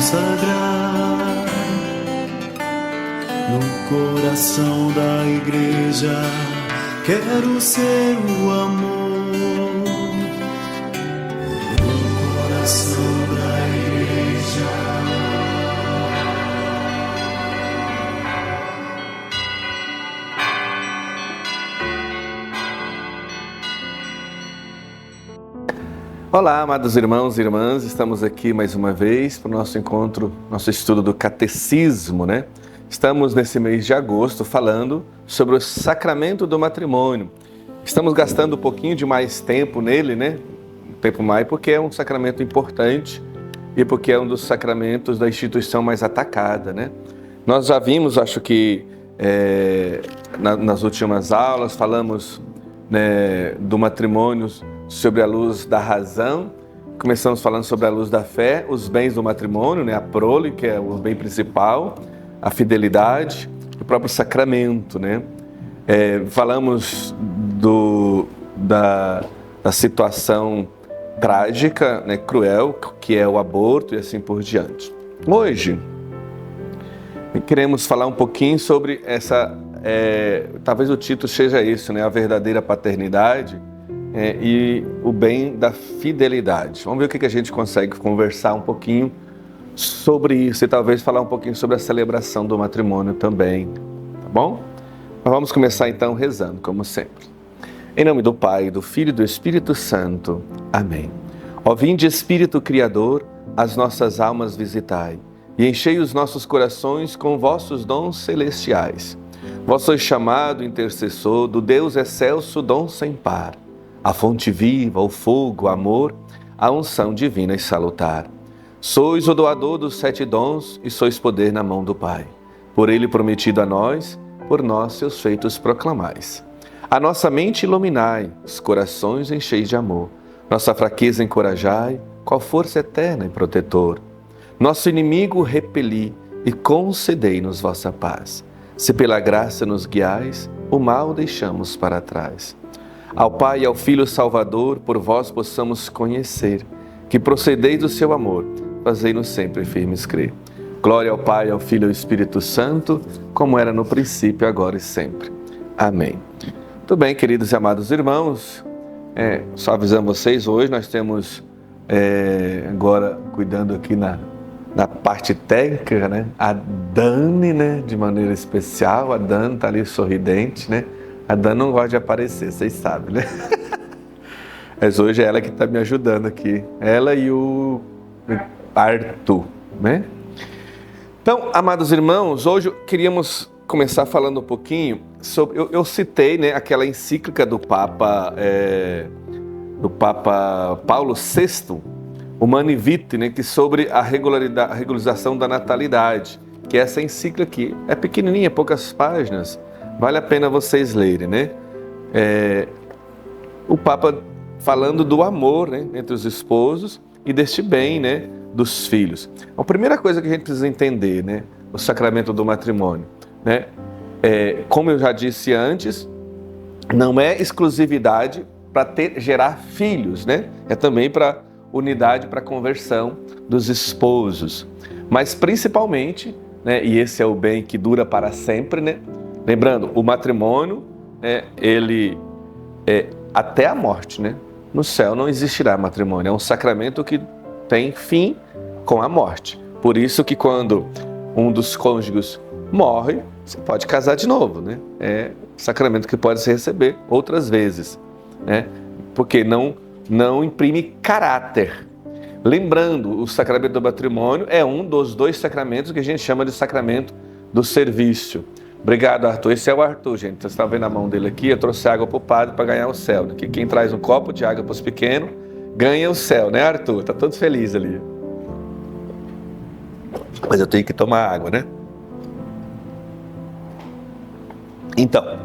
consagrar no coração da igreja. Quero ser o amor no coração da igreja. Olá, amados irmãos e irmãs, estamos aqui mais uma vez para o nosso encontro, nosso estudo do Catecismo, né? Estamos nesse mês de agosto falando sobre o sacramento do matrimônio. Estamos gastando um pouquinho de mais tempo nele, né? Tempo mais porque é um sacramento importante e porque é um dos sacramentos da instituição mais atacada, né? Nós já vimos, acho que nas últimas aulas, falamos, né, do matrimônio sobre a luz da razão, começamos falando sobre a luz da fé, os bens do matrimônio, né, a prole, que é o bem principal, a fidelidade, o próprio sacramento, né? Falamos da situação trágica, né, cruel, que é o aborto e assim por diante. Hoje, queremos falar um pouquinho sobre essa, talvez o título seja isso, né, a verdadeira paternidade, e o bem da fidelidade. Vamos ver o que a gente consegue conversar um pouquinho sobre isso e talvez falar um pouquinho sobre a celebração do matrimônio também, tá bom? Mas vamos começar então rezando, como sempre. Em nome do Pai, do Filho e do Espírito Santo. Amém. Ó vinde Espírito Criador, as nossas almas visitai e enchei os nossos corações com vossos dons celestiais. Vós sois chamado intercessor do Deus excelso dom sem par, a fonte viva, o fogo, o amor, a unção divina e salutar. Sois o doador dos 7 dons e sois poder na mão do Pai. Por ele prometido a nós, por nós seus feitos proclamais. A nossa mente iluminai, os corações encheis de amor. Nossa fraqueza encorajai, qual força eterna e protetor. Nosso inimigo repeli e concedei-nos vossa paz. Se pela graça nos guiais, o mal deixamos para trás. Ao Pai e ao Filho Salvador, por vós possamos conhecer, que procedeis do seu amor, fazei-nos sempre firmes crer. Glória ao Pai, ao Filho e ao Espírito Santo, como era no princípio, agora e sempre. Amém. Muito bem, queridos e amados irmãos, só avisando vocês, hoje nós temos, agora cuidando aqui na parte técnica, né, a Dani, né, de maneira especial. A Dani está ali sorridente, né? A Dani não gosta de aparecer, vocês sabem, né? Mas hoje é ela que está me ajudando aqui. Ela e o Arthur, né? Então, amados irmãos, hoje queríamos começar falando um pouquinho sobre... Eu citei, né, aquela encíclica do Papa Paulo VI, Humanae Vitae, né, que sobre a regularização da natalidade, que é essa encíclica aqui. É pequenininha, poucas páginas. Vale a pena vocês lerem, né? O Papa falando do amor, né, entre os esposos e deste bem, né, dos filhos. A primeira coisa que a gente precisa entender, né, o sacramento do matrimônio, né? Como eu já disse antes, não é exclusividade para gerar filhos, né? É também para unidade, para conversão dos esposos. Mas principalmente, né, e esse é o bem que dura para sempre, né? Lembrando, o matrimônio, ele é até a morte, né? No céu não existirá matrimônio, é um sacramento que tem fim com a morte. Por isso que quando um dos cônjuges morre, você pode casar de novo, né? É um sacramento que pode se receber outras vezes, né? Porque não imprime caráter. Lembrando, o sacramento do matrimônio é um dos 2 sacramentos que a gente chama de sacramento do serviço. Obrigado, Arthur. Esse é o Arthur, gente. Vocês estão vendo a mão dele aqui? Eu trouxe água para o padre para ganhar o céu. Que quem traz um copo de água para os pequenos ganha o céu, né, Arthur? Tá todo feliz ali. Mas eu tenho que tomar água, né? Então,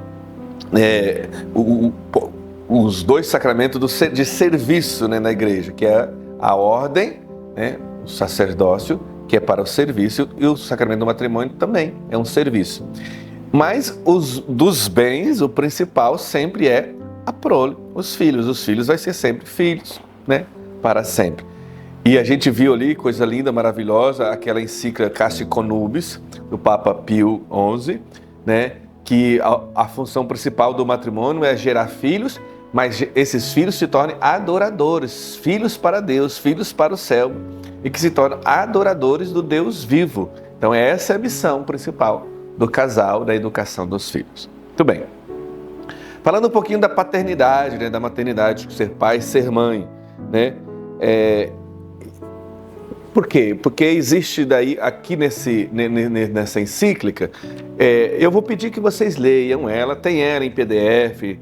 os 2 sacramentos de serviço, né, na igreja, que é a ordem, né, o sacerdócio, que é para o serviço, e o sacramento do matrimônio também é um serviço. Mas dos bens, o principal sempre é a prole, os filhos. Os filhos vai ser sempre filhos, né? Para sempre. E a gente viu ali, coisa linda, maravilhosa, aquela encíclica Casti Connubiis, do Papa Pio XI, né? Que a função principal do matrimônio é gerar filhos, mas esses filhos se tornem adoradores, filhos para Deus, filhos para o céu, e que se tornam adoradores do Deus vivo. Então essa é a missão principal do casal, da educação dos filhos. Muito bem. Falando um pouquinho da paternidade, né, da maternidade, ser pai e ser mãe, né? Por quê? Porque existe daí, aqui nessa encíclica, eu vou pedir que vocês leiam ela, tem ela em PDF,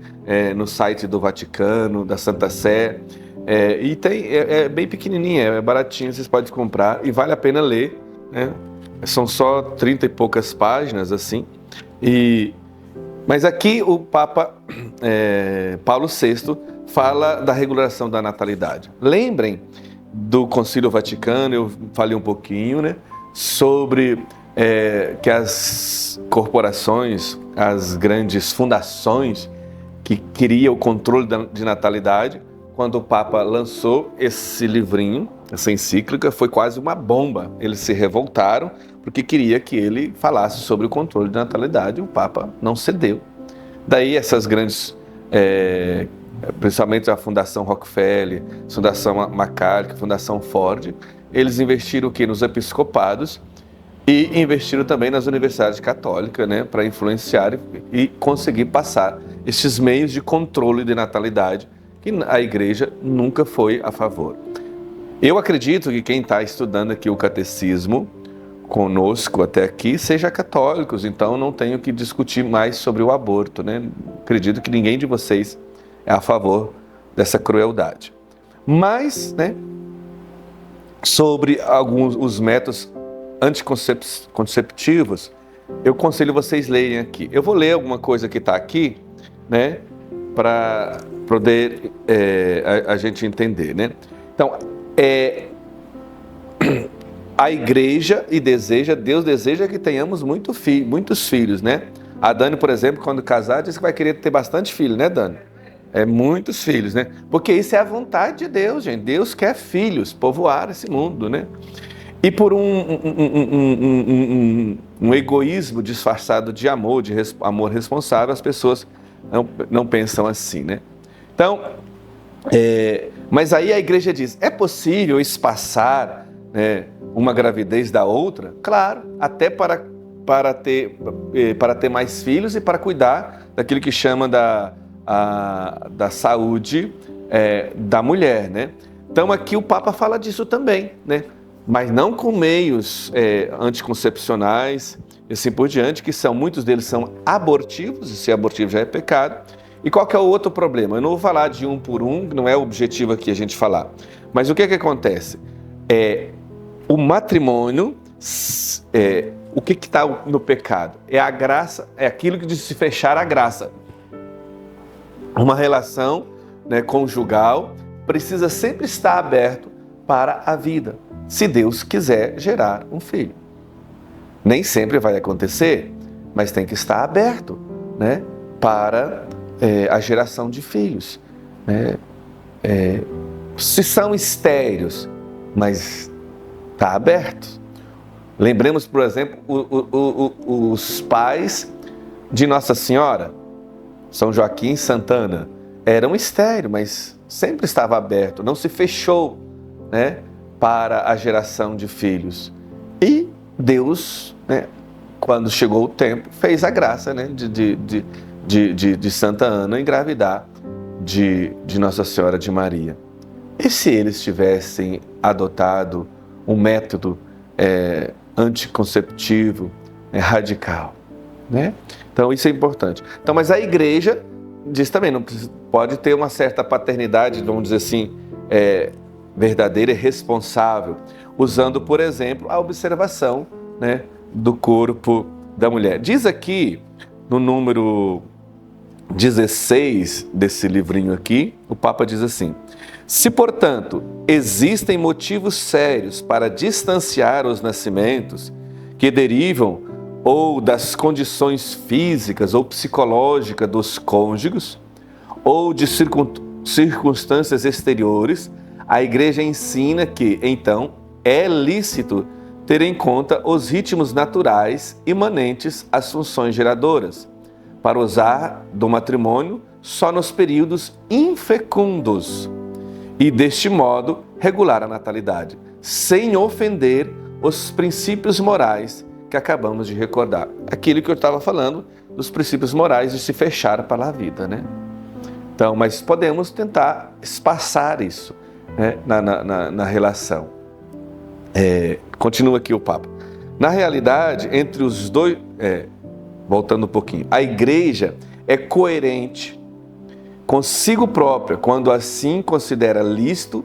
no site do Vaticano, da Santa Sé, e é bem pequenininha, é baratinha, vocês podem comprar e vale a pena ler, né? São só 30 e poucas páginas, assim, mas aqui o Papa Paulo VI fala da regulação da natalidade. Lembrem do Concílio Vaticano, eu falei um pouquinho, né, sobre que as corporações, as grandes fundações que queriam o controle de natalidade, quando o Papa lançou esse livrinho, essa encíclica, foi quase uma bomba. Eles se revoltaram porque queria que ele falasse sobre o controle de natalidade e o Papa não cedeu. Daí essas grandes, principalmente a Fundação Rockefeller, a Fundação MacArthur, a Fundação Ford, eles investiram o quê? Nos episcopados e investiram também nas universidades católicas, né, para influenciar e conseguir passar esses meios de controle de natalidade que a Igreja nunca foi a favor. Eu acredito que quem está estudando aqui o catecismo conosco até aqui seja católicos, então não tenho que discutir mais sobre o aborto, né? Acredito que ninguém de vocês é a favor dessa crueldade. Mas, né, sobre os métodos anticonceptivos, eu aconselho vocês lerem aqui. Eu vou ler alguma coisa que está aqui, né, para poder a gente entender, né? Então, a Igreja Deus deseja que tenhamos muitos filhos, né? A Dani, por exemplo, quando casar, disse que vai querer ter bastante filhos, né, Dani? Muitos filhos, né? Porque isso é a vontade de Deus, gente. Deus quer filhos, povoar esse mundo, né? E por um egoísmo disfarçado de amor, amor responsável, as pessoas não pensam assim, né? Então, mas aí a Igreja diz, é possível espaçar, né, uma gravidez da outra? Claro, até para ter mais filhos e para cuidar daquilo que chama da saúde da mulher, né? Então aqui o Papa fala disso também, né? Mas não com meios anticoncepcionais e assim por diante, que muitos deles são abortivos, e ser abortivo já é pecado. E qual que é o outro problema? Eu não vou falar de um por um, não é o objetivo aqui a gente falar. Mas o que acontece? O matrimônio, o que está no pecado? É a graça, é aquilo que diz se fechar a graça. Uma relação, né, conjugal precisa sempre estar aberto para a vida, se Deus quiser gerar um filho. Nem sempre vai acontecer, mas tem que estar aberto, né, para a geração de filhos, né? Se são estéreos, mas está aberto. Lembremos, por exemplo, os pais de Nossa Senhora, São Joaquim e Santana, eram estéreos, mas sempre estava aberto, não se fechou, né, para a geração de filhos. E Deus, né, quando chegou o tempo, fez a graça, né, de Santa Ana engravidar de Nossa Senhora de Maria. E se eles tivessem adotado um método anticonceptivo radical, né? Então isso é importante. Então, mas a Igreja diz também, não pode ter uma certa paternidade, vamos dizer assim, verdadeira e responsável, usando, por exemplo, a observação, né, do corpo da mulher. Diz aqui, no número 16 desse livrinho aqui, o Papa diz assim: se, portanto, existem motivos sérios para distanciar os nascimentos que derivam ou das condições físicas ou psicológicas dos cônjuges ou de circunstâncias exteriores, A igreja ensina que, então, é lícito ter em conta os ritmos naturais imanentes às funções geradoras, para usar do matrimônio só nos períodos infecundos e, deste modo, regular a natalidade, sem ofender os princípios morais que acabamos de recordar. Aquilo que eu estava falando dos princípios morais de se fechar para a vida, né? Então, mas podemos tentar espaçar isso, né, na relação. Continua aqui o papo. Na realidade, entre os dois, voltando um pouquinho, a igreja é coerente consigo própria quando assim considera lícito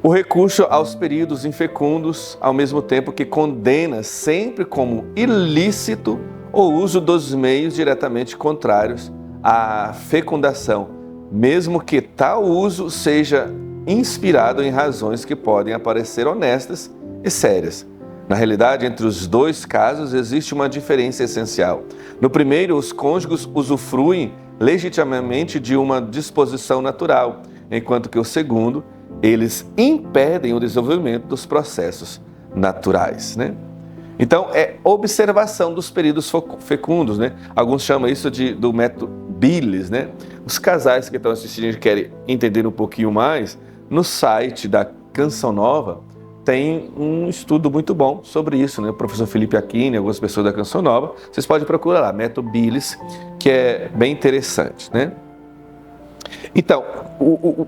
o recurso aos períodos infecundos, ao mesmo tempo que condena sempre como ilícito o uso dos meios diretamente contrários à fecundação, mesmo que tal uso seja inspirado em razões que podem aparecer honestas e sérias. Na realidade, entre os dois casos existe uma diferença essencial. No primeiro, os cônjuges usufruem legitimamente de uma disposição natural, enquanto que o segundo, eles impedem o desenvolvimento dos processos naturais, né? Então, é observação dos períodos fecundos, né? Alguns chamam isso do método Billes, né? Os casais que estão assistindo e querem entender um pouquinho mais, no site da Canção Nova tem um estudo muito bom sobre isso, né? O professor Felipe Aquino e algumas pessoas da Canção Nova, vocês podem procurar lá, método Billes, que é bem interessante, né? Então,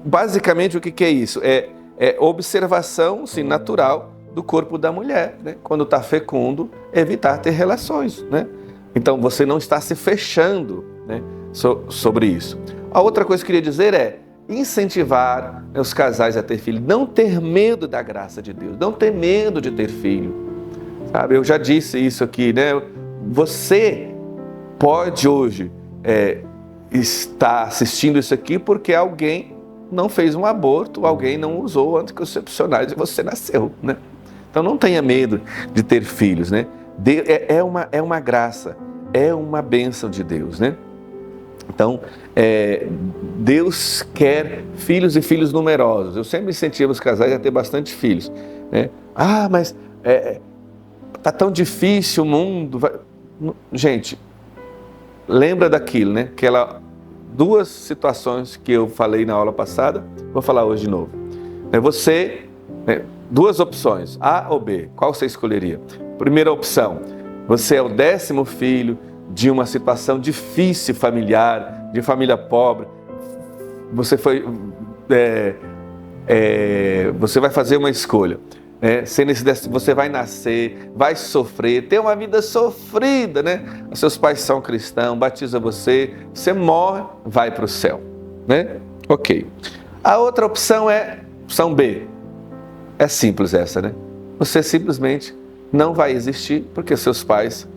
basicamente o que é isso? É observação, sim, natural do corpo da mulher, né? Quando está fecundo, evitar ter relações, né? Então, você não está se fechando, né, sobre isso. A outra coisa que eu queria dizer é incentivar, né, os casais a ter filho, não ter medo da graça de Deus, não ter medo de ter filho, sabe? Eu já disse isso aqui, né? Você pode hoje estar assistindo isso aqui porque alguém não fez um aborto, alguém não usou anticoncepcionais e você nasceu, né? Então não tenha medo de ter filhos, né? É uma graça, é uma bênção de Deus, né? Então, Deus quer filhos e filhos numerosos. Eu sempre incentivo os casais a ter bastante filhos, né? Ah, mas tá tão difícil o mundo. Gente, lembra daquilo, né? Duas situações que eu falei na aula passada, vou falar hoje de novo. Duas opções, A ou B, qual você escolheria? Primeira opção, você é o 10º filho de uma situação difícil familiar, de família pobre, você vai fazer uma escolha. Você vai nascer, vai sofrer, ter uma vida sofrida, né? Os seus pais são cristãos, batiza você morre, vai para o céu, né? Ok. A outra opção é opção B. É simples essa, né? Você simplesmente não vai existir porque seus pais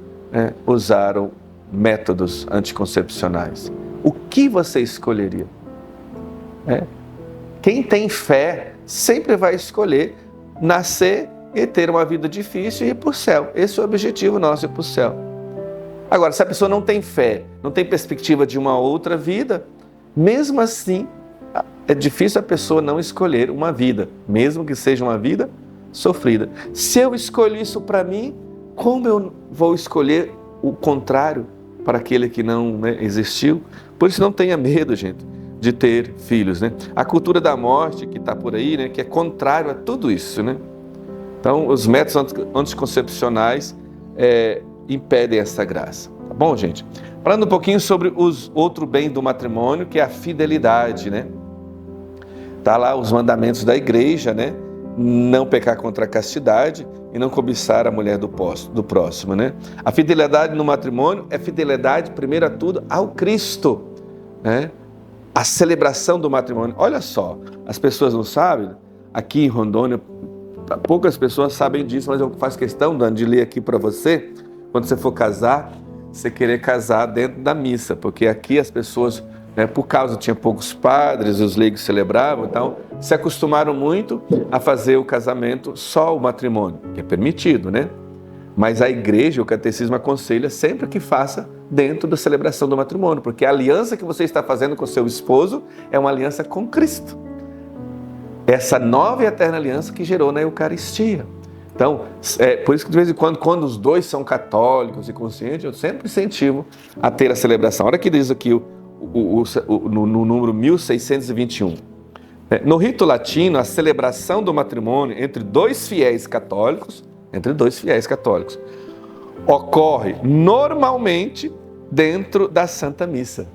usaram métodos anticoncepcionais. O que você escolheria? Quem tem fé sempre vai escolher nascer e ter uma vida difícil e ir para o céu. Esse é o objetivo nosso, ir para o céu. Agora, se a pessoa não tem fé, não tem perspectiva de uma outra vida, mesmo assim, é difícil a pessoa não escolher uma vida, mesmo que seja uma vida sofrida. Se eu escolho isso para mim, como eu vou escolher o contrário para aquele que não, né, existiu? Por isso não tenha medo, gente, de ter filhos, né? A cultura da morte que está por aí, né, que é contrário a tudo isso, né? Então, os métodos anticoncepcionais impedem essa graça. Tá bom, gente? Falando um pouquinho sobre outro bem do matrimônio, que é a fidelidade, né? Tá lá os mandamentos da igreja, né? Não pecar contra a castidade e não cobiçar a mulher do próximo, né? A fidelidade no matrimônio é fidelidade, primeiro a tudo, ao Cristo, né? A celebração do matrimônio. Olha só, as pessoas não sabem, aqui em Rondônia, poucas pessoas sabem disso, mas eu faço questão, Dani, de ler aqui para você, quando você for casar, você querer casar dentro da missa, porque aqui as pessoas, né, por causa tinha poucos padres, os leigos celebravam, então se acostumaram muito a fazer o casamento só o matrimônio, que é permitido, né? Mas a igreja, o catecismo aconselha sempre que faça dentro da celebração do matrimônio, porque a aliança que você está fazendo com seu esposo é uma aliança com Cristo. essa nova e eterna aliança que gerou na Eucaristia. Então, por isso que de vez em quando os dois são católicos e conscientes, eu sempre incentivo a ter a celebração. Olha que diz aqui no número 1621. No rito latino, a celebração do matrimônio entre dois fiéis católicos, ocorre normalmente dentro da Santa Missa,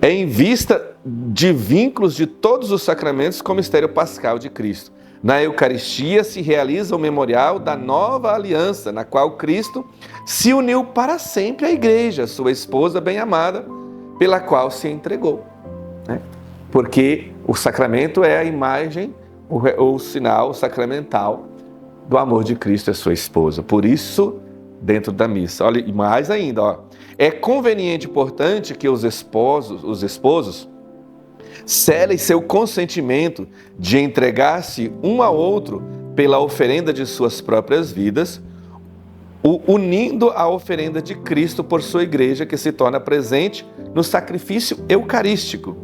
em vista de vínculos de todos os sacramentos com o mistério pascal de Cristo. Na Eucaristia se realiza o memorial da nova aliança, na qual Cristo se uniu para sempre à Igreja, sua esposa bem-amada, pela qual se entregou. Porque o sacramento é a imagem, o sinal sacramental do amor de Cristo à sua esposa. Por isso, dentro da missa, olha, e mais ainda, é conveniente, portanto, que os esposos selem seu consentimento de entregar-se um ao outro pela oferenda de suas próprias vidas, unindo a oferenda de Cristo por sua igreja, que se torna presente no sacrifício eucarístico,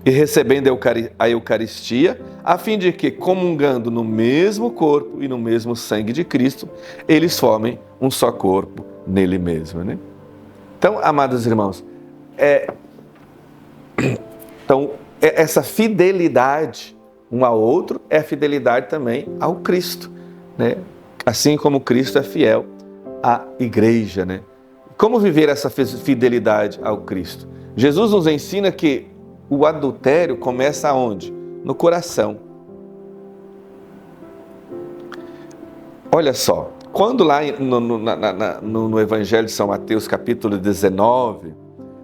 e recebendo a Eucaristia, a fim de que, comungando no mesmo corpo e no mesmo sangue de Cristo, eles formem um só corpo nele mesmo, né? Então, amados irmãos, essa fidelidade um ao outro é fidelidade também ao Cristo, né? Assim como Cristo é fiel à igreja, né? Como viver essa fidelidade ao Cristo? Jesus nos ensina que o adultério começa aonde? No coração. Olha só, quando lá no Evangelho de São Mateus, capítulo 19,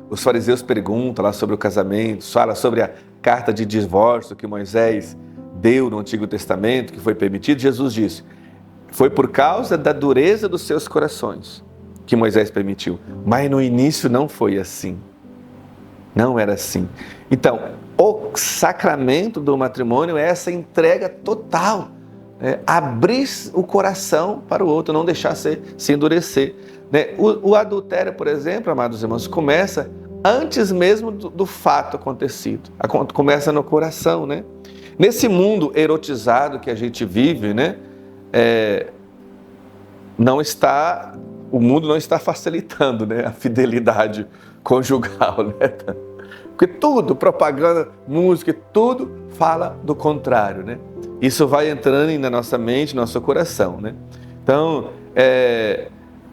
os fariseus perguntam lá sobre o casamento, fala sobre a carta de divórcio que Moisés deu no Antigo Testamento, que foi permitido. Jesus disse, foi por causa da dureza dos seus corações que Moisés permitiu. Mas no início não foi assim. Não era assim. Então, o sacramento do matrimônio é essa entrega total. Abrir o coração para o outro, não deixar se endurecer. O adultério, por exemplo, amados irmãos, começa antes mesmo do fato acontecido. Começa no coração, né? Nesse mundo erotizado que a gente vive, né? O mundo não está facilitando, né, a fidelidade conjugal, né? Porque tudo, propaganda, música, tudo fala do contrário, né? Isso vai entrando na nossa mente, no nosso coração, né? Então,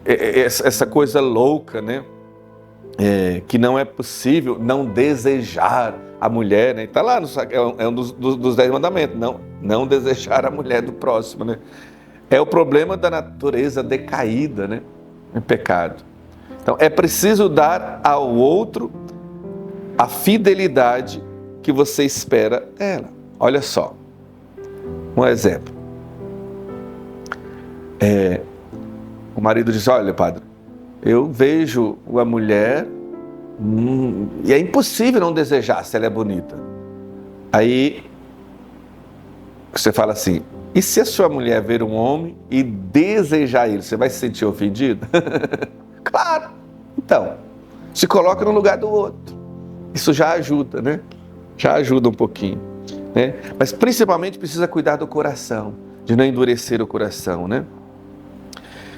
essa coisa louca, né? Que não é possível não desejar a mulher, né? Está lá, é um dos 10 mandamentos, não desejar a mulher do próximo, né? É o problema da natureza decaída, né? Em pecado. Então, é preciso dar ao outro a fidelidade que você espera dela. Olha só, um exemplo. O marido diz, olha, padre, eu vejo a mulher e é impossível não desejar se ela é bonita. Aí você fala assim, e se a sua mulher ver um homem e desejar ele, você vai se sentir ofendido? Claro! Então, se coloca no lugar do outro. Isso já ajuda, né? Já ajuda um pouquinho, né? Mas principalmente precisa cuidar do coração, de não endurecer o coração, né?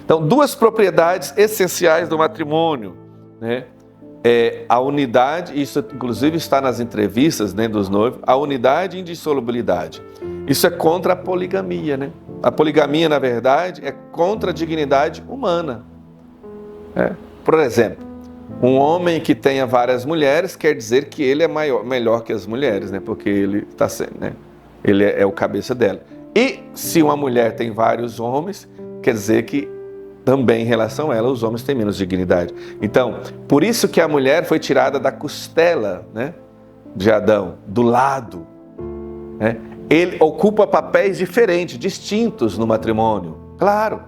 Então, 2 propriedades essenciais do matrimônio, né? A unidade, isso inclusive está nas entrevistas, né, dos noivos, a unidade e indissolubilidade. Isso é contra a poligamia, né? A poligamia, na verdade, é contra a dignidade humana. Por exemplo, um homem que tenha várias mulheres quer dizer que ele é melhor que as mulheres, né? Porque ele está sendo, né? Ele é o cabeça dela. E se uma mulher tem vários homens, quer dizer que também em relação a ela, os homens têm menos dignidade. Então, por isso que a mulher foi tirada da costela, né, de Adão, do lado, né? Ele ocupa papéis diferentes, distintos no matrimônio. Claro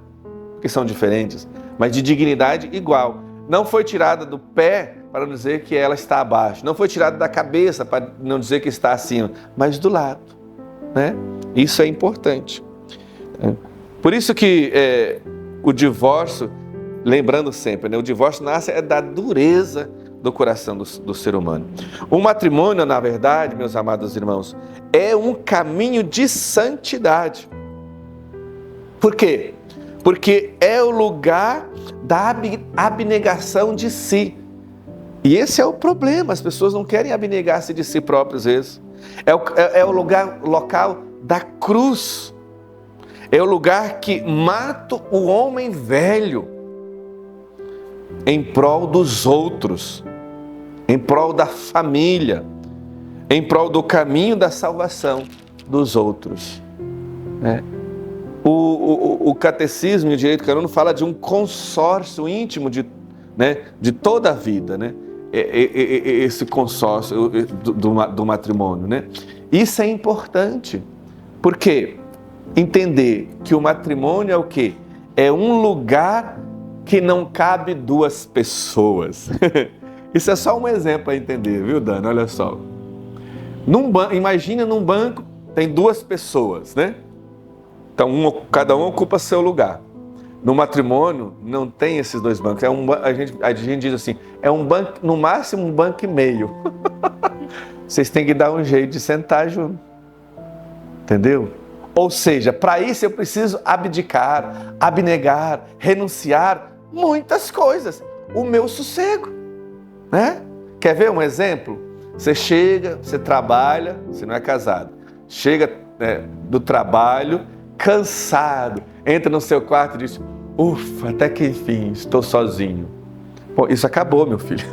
que são diferentes, mas de dignidade igual. Não foi tirada do pé para não dizer que ela está abaixo. Não foi tirada da cabeça para não dizer que está acima, mas do lado, né? Isso é importante. Por isso que o divórcio, lembrando sempre, né, o divórcio nasce da dureza do coração do ser humano. O matrimônio, na verdade, meus amados irmãos, é um caminho de santidade. Por quê? Porque é o lugar da abnegação de si. E esse é o problema, as pessoas não querem abnegar-se de si próprias, às vezes. É o local da cruz. É o lugar que mata o homem velho em prol dos outros, em prol da família, em prol do caminho da salvação dos outros. O catecismo e o direito canônico fala de um consórcio íntimo de toda a vida, esse consórcio do matrimônio. Isso é importante, porque entender que o matrimônio é o quê? É um lugar que não cabe duas pessoas. Isso é só um exemplo para entender, viu, Dani? Olha só. Imagina num banco, tem duas pessoas, Então, cada um ocupa seu lugar. No matrimônio, não tem esses dois bancos. A gente diz assim, é um banco, no máximo um banco e meio. Vocês têm que dar um jeito de sentar junto. Entendeu? Ou seja, para isso eu preciso abdicar, abnegar, renunciar muitas coisas. O meu sossego. Quer ver um exemplo? Você chega, você trabalha, você não é casado. Chega do trabalho, cansado, entra no seu quarto e diz, ufa, até que enfim, estou sozinho. Bom, isso acabou, meu filho.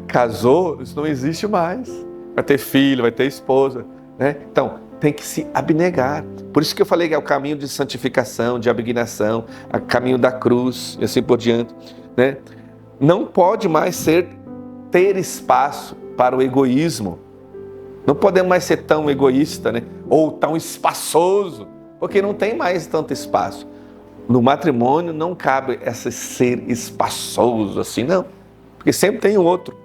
Casou, isso não existe mais. Vai ter filho, vai ter esposa. Então, tem que se abnegar. Por isso que eu falei que é o caminho de santificação, de abnegação, o caminho da cruz e assim por diante. Não pode mais ter espaço para o egoísmo. Não podemos mais ser tão egoísta, ou tão espaçoso, porque não tem mais tanto espaço. No matrimônio não cabe esse ser espaçoso assim, não. Porque sempre tem o outro.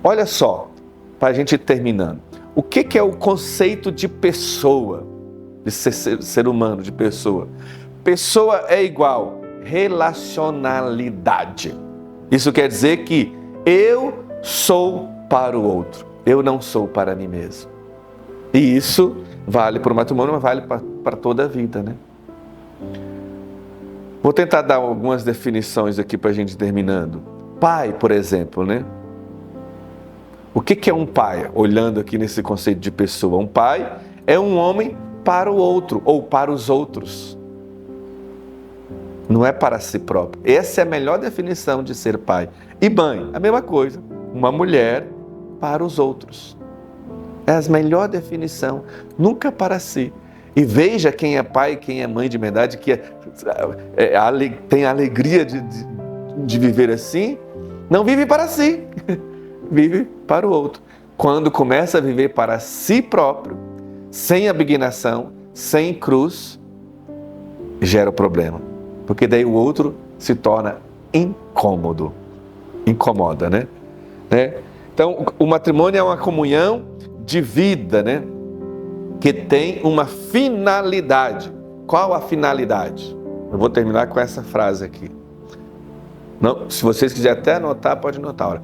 Olha só, para a gente ir terminando. O que é o conceito de pessoa, de ser humano, de pessoa? Pessoa é igual relacionalidade. Isso quer dizer que eu sou para o outro. Eu não sou para mim mesmo. E isso vale para o matrimônio, mas vale para toda a vida, Vou tentar dar algumas definições aqui para a gente ir terminando. Pai, por exemplo, O que é um pai? Olhando aqui nesse conceito de pessoa. Um pai é um homem para o outro, ou para os outros. Não é para si próprio. Essa é a melhor definição de ser pai. E mãe, a mesma coisa. Uma mulher para os outros. É a melhor definição, nunca para si. E veja quem é pai e quem é mãe de verdade, que tem a alegria de viver assim, não vive para si, vive para o outro. Quando começa a viver para si próprio, sem abnegação, sem cruz, gera o problema. Porque daí o outro se torna incômodo. Incomoda, Então, o matrimônio é uma comunhão de vida, que tem uma finalidade. Qual a finalidade? Eu vou terminar com essa frase aqui. Não, se vocês quiserem até anotar, pode anotar.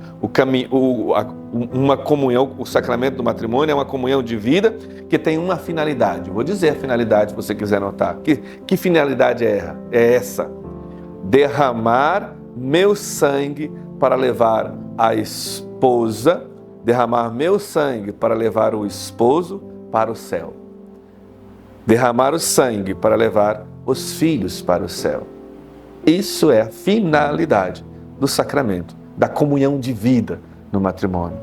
Uma comunhão, o sacramento do matrimônio é uma comunhão de vida que tem uma finalidade. Eu vou dizer a finalidade, se você quiser anotar. Que finalidade é essa? Derramar meu sangue para levar a esposa, derramar meu sangue para levar o esposo para o céu. Derramar o sangue para levar os filhos para o céu. Isso é a finalidade do sacramento, da comunhão de vida no matrimônio.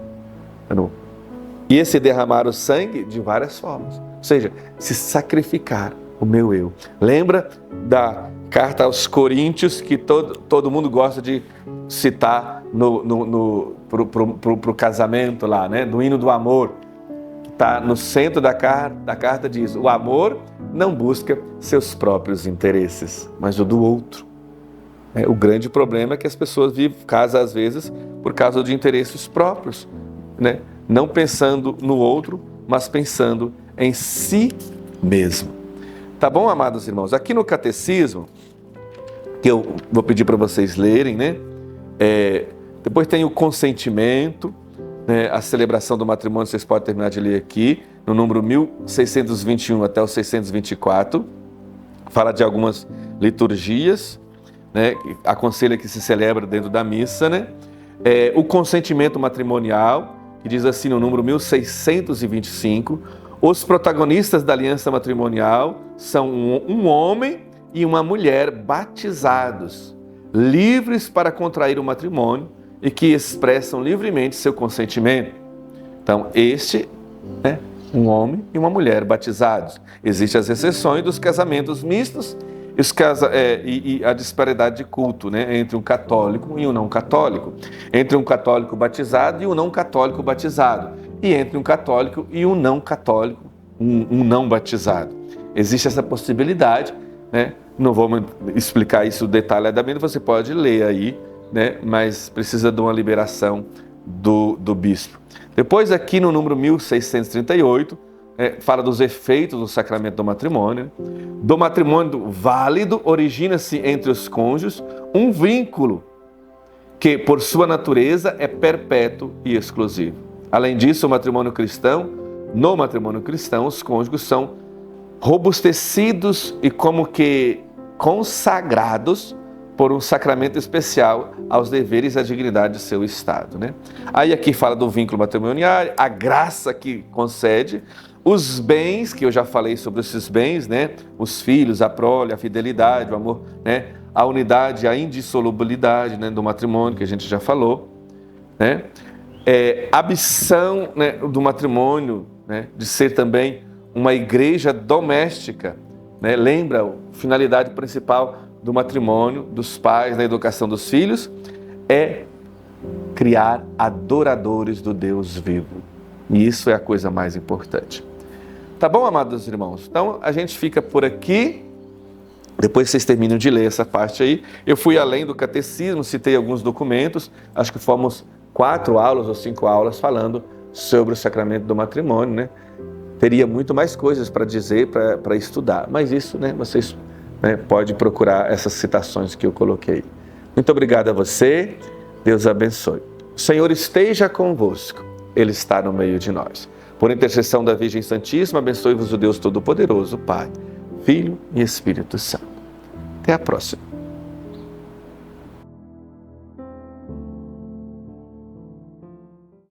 E esse derramar o sangue de várias formas. Ou seja, se sacrificar o meu eu. Lembra da carta aos Coríntios, que todo mundo gosta de citar pro casamento lá, do hino do amor, que está no centro da carta, diz: o amor não busca seus próprios interesses, mas o do outro. O grande problema é que as pessoas casam às vezes por causa de interesses próprios, não pensando no outro, mas pensando em si mesmo. Tá bom, amados irmãos? Aqui no catecismo, que eu vou pedir para vocês lerem, Depois tem o consentimento, né? A celebração do matrimônio, vocês podem terminar de ler aqui, no número 1621 até o 624, fala de algumas liturgias, né? Aconselha que se celebra dentro da missa, né? O consentimento matrimonial, que diz assim no número 1625, os protagonistas da aliança matrimonial são um homem e uma mulher batizados, livres para contrair o matrimônio e que expressam livremente seu consentimento. Então, um homem e uma mulher batizados. Existem as exceções dos casamentos mistos e a disparidade de culto, né, entre um católico e um não católico, entre um católico batizado e um não católico batizado, e entre um católico e um não católico, um não batizado. Existe essa possibilidade, né? Não vou explicar isso detalhadamente, você pode ler aí, né? Mas precisa de uma liberação do bispo. Depois aqui no número 1638, fala dos efeitos do sacramento do matrimônio. Do matrimônio válido, origina-se entre os cônjuges um vínculo que, por sua natureza, é perpétuo e exclusivo. Além disso, no matrimônio cristão, os cônjuges são robustecidos e como que consagrados por um sacramento especial aos deveres e à dignidade do seu estado, né? Aí aqui fala do vínculo matrimonial, a graça que concede, os bens, que eu já falei sobre esses bens, né? Os filhos, a prole, a fidelidade, o amor, né? A unidade, a indissolubilidade, né? Do matrimônio, que a gente já falou, né? A missão, né? Do matrimônio, né? De ser também uma igreja doméstica, né? Lembra a finalidade principal do matrimônio, dos pais, da educação dos filhos, é criar adoradores do Deus vivo. E isso é a coisa mais importante. Tá bom, amados irmãos? Então, a gente fica por aqui. Depois vocês terminam de ler essa parte aí. Eu fui além do catecismo, citei alguns documentos. Acho que fomos 4 aulas ou 5 aulas falando sobre o sacramento do matrimônio, né? Teria muito mais coisas para dizer, para estudar. Mas isso, né, vocês podem procurar essas citações que eu coloquei. Muito obrigado a você. Deus abençoe. O Senhor esteja convosco. Ele está no meio de nós. Por intercessão da Virgem Santíssima, abençoe-vos o Deus Todo-Poderoso, Pai, Filho e Espírito Santo. Até a próxima.